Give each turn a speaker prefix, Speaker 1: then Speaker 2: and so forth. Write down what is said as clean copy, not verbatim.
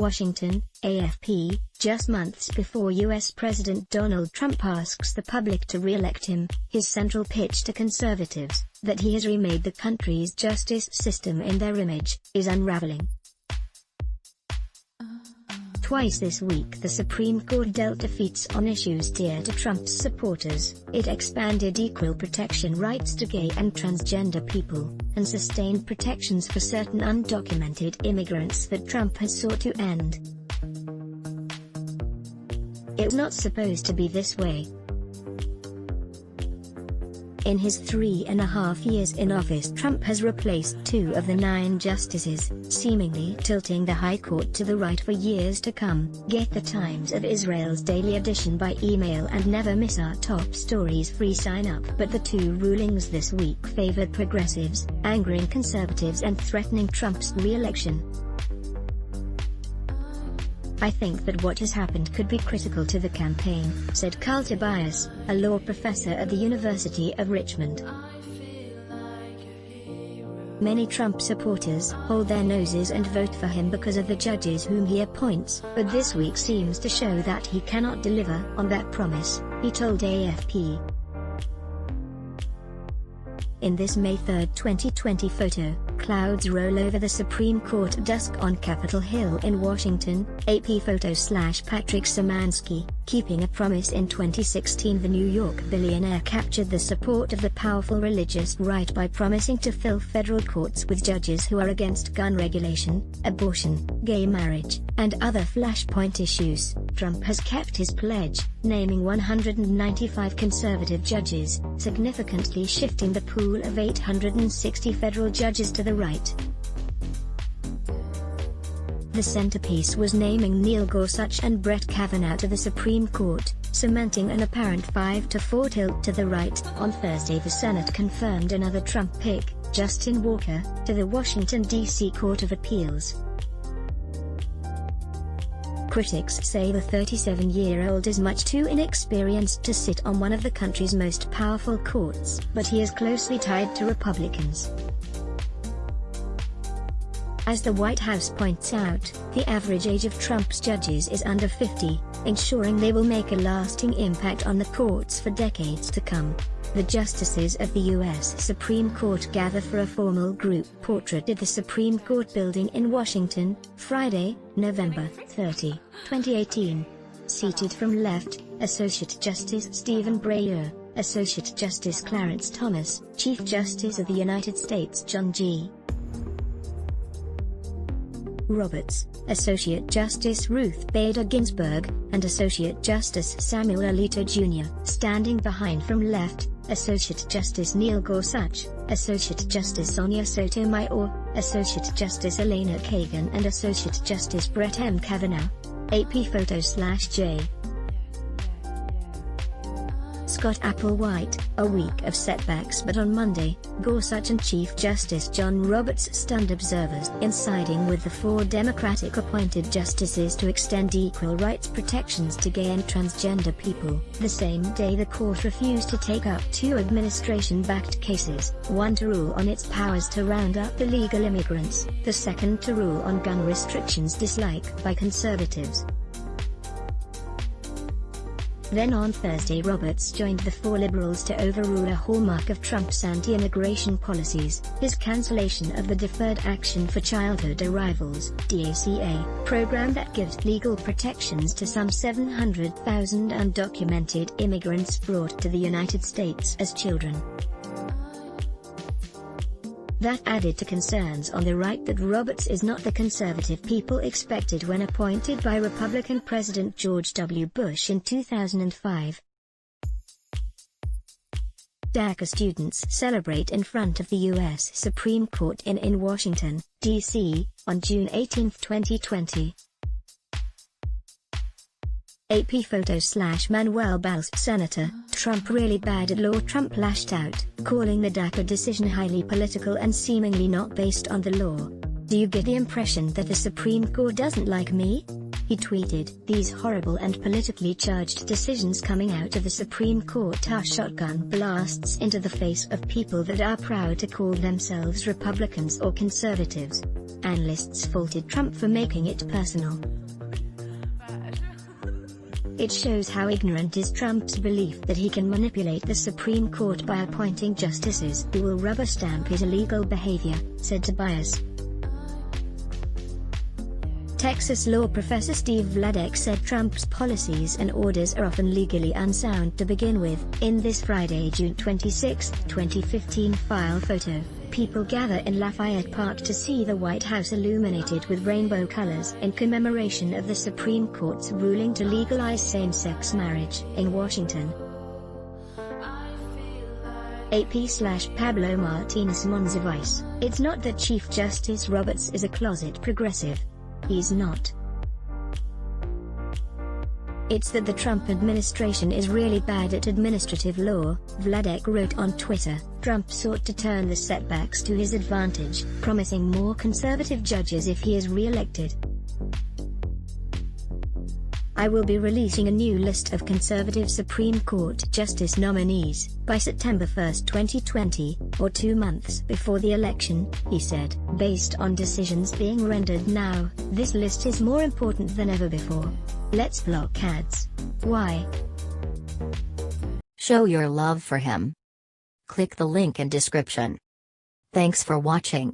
Speaker 1: Washington, AFP, just months before US President Donald Trump asks the public to re-elect him, his central pitch to conservatives, that he has remade the country's justice system in their image, is unraveling. Twice this week the Supreme Court dealt defeats on issues dear to Trump's supporters. It expanded equal protection rights to gay and transgender people, and sustained protections for certain undocumented immigrants that Trump has sought to end. It's not supposed to be this way. In his 3.5 years in office, Trump has replaced 2 of the 9 justices, seemingly tilting the High Court to the right for years to come. Get the Times of Israel's daily edition by email and never miss our top stories free sign-up. But the 2 rulings this week favored progressives, angering conservatives and threatening Trump's re-election. I think that what has happened could be critical to the campaign, said Carl Tobias, a law professor at the University of Richmond. Many Trump supporters hold their noses and vote for him because of the judges whom he appoints, but this week seems to show that he cannot deliver on that promise, he told AFP. In this May 3, 2020 photo, clouds roll over the Supreme Court at dusk on Capitol Hill in Washington. AP photo/Patrick Szymanski. Keeping a promise in 2016, the New York billionaire captured the support of the powerful religious right by promising to fill federal courts with judges who are against gun regulation, abortion, gay marriage, and other flashpoint issues. Trump has kept his pledge, naming 195 conservative judges, significantly shifting the pool of 860 federal judges to the right. The centerpiece was naming Neil Gorsuch and Brett Kavanaugh to the Supreme Court, cementing an apparent 5-4 tilt to the right. On Thursday, the Senate confirmed another Trump pick, Justin Walker, to the Washington, D.C. Court of Appeals. Critics say the 37-year-old is much too inexperienced to sit on one of the country's most powerful courts, but he is closely tied to Republicans. As the White House points out, the average age of Trump's judges is under 50, ensuring they will make a lasting impact on the courts for decades to come. The justices of the U.S. Supreme Court gather for a formal group portrait at the Supreme Court building in Washington, Friday, November 30, 2018. Seated from left, Associate Justice Stephen Breyer, Associate Justice Clarence Thomas, Chief Justice of the United States John G. Roberts, Associate Justice Ruth Bader Ginsburg, and Associate Justice Samuel Alito Jr. Standing behind from left, Associate Justice Neil Gorsuch, Associate Justice Sonia Sotomayor, Associate Justice Elena Kagan and Associate Justice Brett M. Kavanaugh. AP photo/J. Scott Applewhite. A week of setbacks, but on Monday, Gorsuch and Chief Justice John Roberts stunned observers in siding with the 4 Democratic-appointed justices to extend equal rights protections to gay and transgender people. The same day the court refused to take up 2 administration-backed cases, one to rule on its powers to round up illegal immigrants, the second to rule on gun restrictions disliked by conservatives. Then on Thursday, Roberts joined the 4 liberals to overrule a hallmark of Trump's anti-immigration policies, his cancellation of the Deferred Action for Childhood Arrivals (DACA) program that gives legal protections to some 700,000 undocumented immigrants brought to the United States as children. That added to concerns on the right that Roberts is not the conservative people expected when appointed by Republican President George W. Bush in 2005. DACA students celebrate in front of the U.S. Supreme Court in Washington, D.C., on June 18, 2020. AP photo/Manuel Valls. Senator, Trump really bad at law. Trump lashed out, calling the DACA decision highly political and seemingly not based on the law. Do you get the impression that the Supreme Court doesn't like me? He tweeted, "These horrible and politically charged decisions coming out of the Supreme Court are shotgun blasts into the face of people that are proud to call themselves Republicans or conservatives." Analysts faulted Trump for making it personal. It shows how ignorant is Trump's belief that he can manipulate the Supreme Court by appointing justices who will rubber stamp his illegal behavior, said Tobias. Texas law professor Steve Vladeck said Trump's policies and orders are often legally unsound to begin with. In this Friday, June 26, 2015 file photo, people gather in Lafayette Park to see the White House illuminated with rainbow colors in commemoration of the Supreme Court's ruling to legalize same-sex marriage in Washington. AP/Pablo Martinez Monsiváis, "It's not that Chief Justice Roberts is a closet progressive. He's not. It's that the Trump administration is really bad at administrative law," Vladeck wrote on Twitter. Trump sought to turn the setbacks to his advantage, promising more conservative judges if he is re-elected. "I will be releasing a new list of conservative Supreme Court justice nominees by September 1, 2020, or 2 months before the election," he said. "Based on decisions being rendered now, this list is more important than ever before. Let's block ads. Why?"
Speaker 2: Show your love for him. Click the link in description. Thanks for watching.